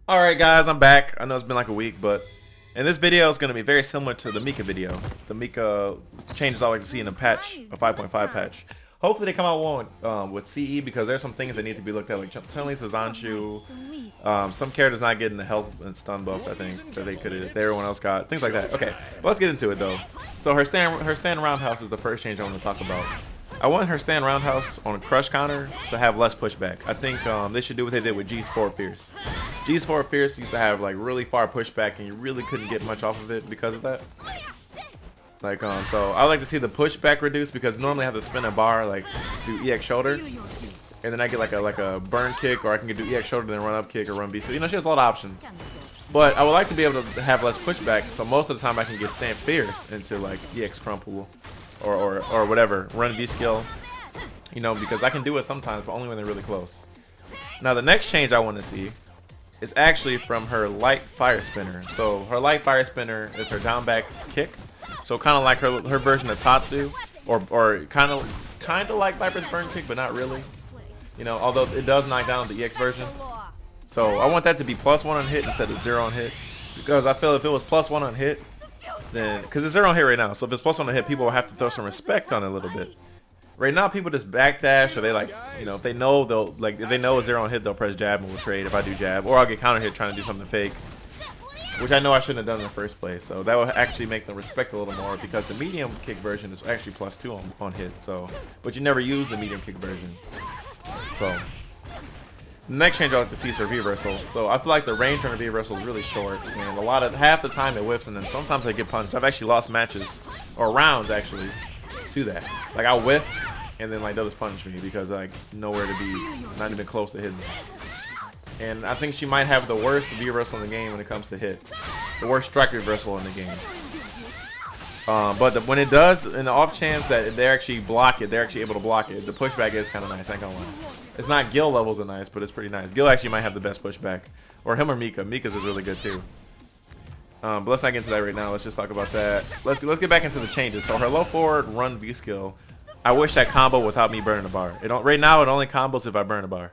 Alright guys, I'm back. I know it's been like a week, but in this video is going to be very similar to the Mika video. The Mika changes I like to see in a patch, a 5.5 patch. Hopefully they come out one with CE, because there's some things that need to be looked at, like Chun-Li's Zanshu, some characters not getting the health and stun buffs I think that they could have, everyone else got, things like that. Okay, but let's get into it though. So her stand roundhouse is the first change I want to talk about. I want her stand roundhouse on a crush counter to have less pushback. I think they should do what they did with G's Forward Fierce. G's Forward Fierce used to have like really far pushback and you really couldn't get much off of it because of that. Like so I like to see the pushback reduced, because normally I have to spin a bar, like do EX shoulder, and then I get like a burn kick, or I can do EX shoulder then run up kick or run B. So you know, she has a lot of options. But I would like to be able to have less pushback, so most of the time I can get stand fierce into like EX crumple or whatever, run B skill, you know, because I can do it sometimes, but only when they're really close. Now the next change I want to see is actually from her light fire spinner. So her light fire spinner is her down back kick. So kind of like her version of Tatsu, or kind of like Viper's burn kick, but not really. You know, although it does knock down the EX version. So I want that to be +1 on hit instead of 0 on hit, because I feel if it was +1 on hit, then because it's 0 on hit right now, so if it's +1 on hit, people will have to throw some respect on it a little bit. Right now, people just backdash, or they like, you know, if they know they'll like, if they know it's 0 on hit, they'll press jab and we'll trade if I do jab, or I'll get counter hit trying to do something fake, which I know I shouldn't have done in the first place. So that will actually make them respect a little more, because the medium kick version is actually +2 on hit. So, but you never use the medium kick version. So the next change I like to see is her V-reversal. So I feel like the range on her V-reversal is really short, and half the time it whips, and then sometimes I get punched. I've actually lost matches, or rounds actually, to that. Like I'll whiff, and then like they'll just punish me because like nowhere to be, not even close to hitting. And I think she might have the worst V-reversal in the game when it comes to hit, the worst strike reversal in the game. But when it does, in the off chance that they actually block it, they're actually able to block it, the pushback is kind of nice, I ain't gonna lie. It's not Gil levels are nice, but it's pretty nice. Gil actually might have the best pushback, or him or Mika. Mika's is really good too. But let's not get into that right now. Let's just talk about that. Let's get back into the changes. So her low forward run V skill, I wish that combo without me burning a bar. Right now it only combos if I burn a bar.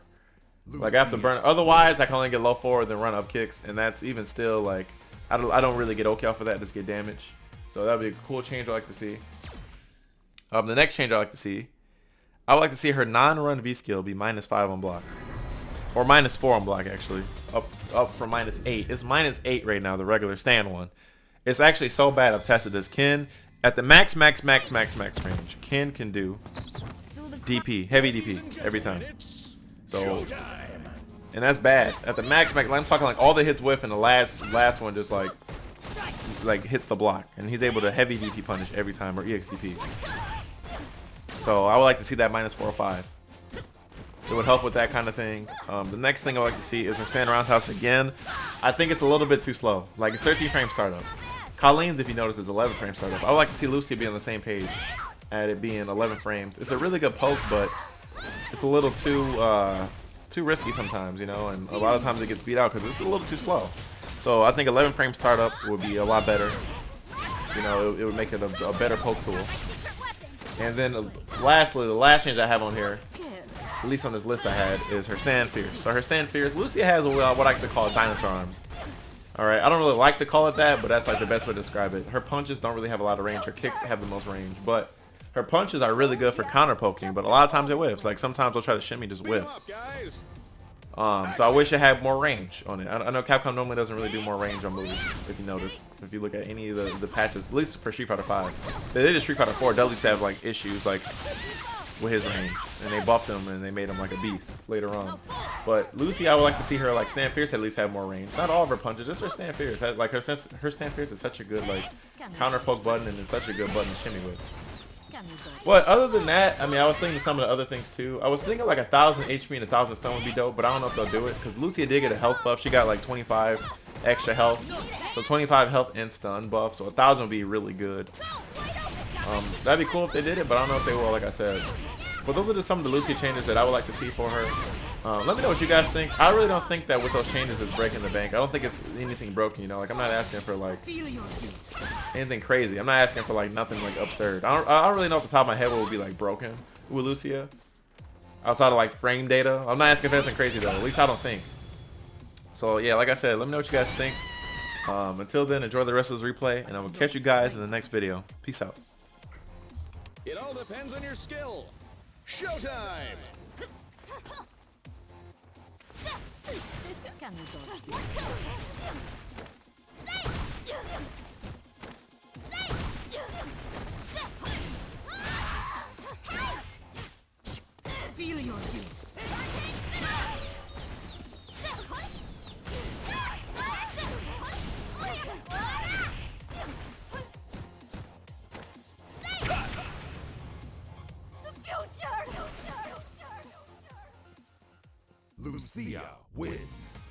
Like I have to burn. Otherwise, I can only get low forward then run up kicks, and that's even still like I don't really get OK off of that. Just get damage. So that'd be a cool change I like to see. The next change I like to see, I would like to see her non-run V skill be -5 on block, or -4 on block actually, up from -8. It's -8 right now, the regular stand one. It's actually so bad I've tested this. Ken at the max range, Ken can do DP, heavy DP every time. So, and that's bad. At the max, like I'm talking like all the hits whiff, and the last one just like hits the block, and he's able to heavy DP punish every time, or EX DP. So I would like to see that -4 or 5. It would help with that kind of thing. The next thing I like to see is her stand roundhouse again. I think it's a little bit too slow. Like it's 13 frame startup. Colleen's, if you notice, is 11 frame startup. I would like to see Lucia be on the same page at it being 11 frames. It's a really good poke, but it's a little too risky sometimes, you know, and a lot of times it gets beat out because it's a little too slow. So I think 11 frame startup would be a lot better. You know, it would make it a better poke tool. And then lastly, the last change I have on here, at least on this list I had, is her stand fierce. So her stand fierce, Lucia has what I like to call dinosaur arms. Alright, I don't really like to call it that, but that's like the best way to describe it. Her punches don't really have a lot of range. Her kicks have the most range, but her punches are really good for counter poking, but a lot of times it whiffs. Like sometimes they'll try to shimmy, just whiff. So I wish it had more range on it. I know Capcom normally doesn't really do more range on moves, if you notice. If you look at any of the patches, at least for Street Fighter 5. They did Street Fighter 4, Dudley's have like issues like with his range, and they buffed him and they made him like a beast later on. But Lucy, I would like to see her like stand fierce at least have more range. Not all of her punches, just her stand fierce. Like her stand fierce is such a good like counter poke button, and it's such a good button to shimmy with. But other than that, I mean, I was thinking some of the other things too. I was thinking like 1,000 HP and 1,000 stun would be dope, but I don't know if they'll do it, because Lucia did get a health buff. She got like 25 extra health, so 25 health and stun buff, so 1,000 would be really good. That'd be cool if they did it, but I don't know if they will, like I said. But those are just some of the Lucia changes that I would like to see for her. Let me know what you guys think. I really don't think that with those changes it's breaking the bank. I don't think it's anything broken, you know. Like I'm not asking for like anything crazy. I'm not asking for like nothing like absurd. I don't really know off the top of my head what would be like broken with Lucia outside of like frame data. I'm not asking for anything crazy though. At least I don't think. So yeah, like I said, let me know what you guys think. Until then, enjoy the rest of this replay, and I will catch you guys in the next video. Peace out. It all depends on your skill. Showtime! Feel your heat. Lucia wins.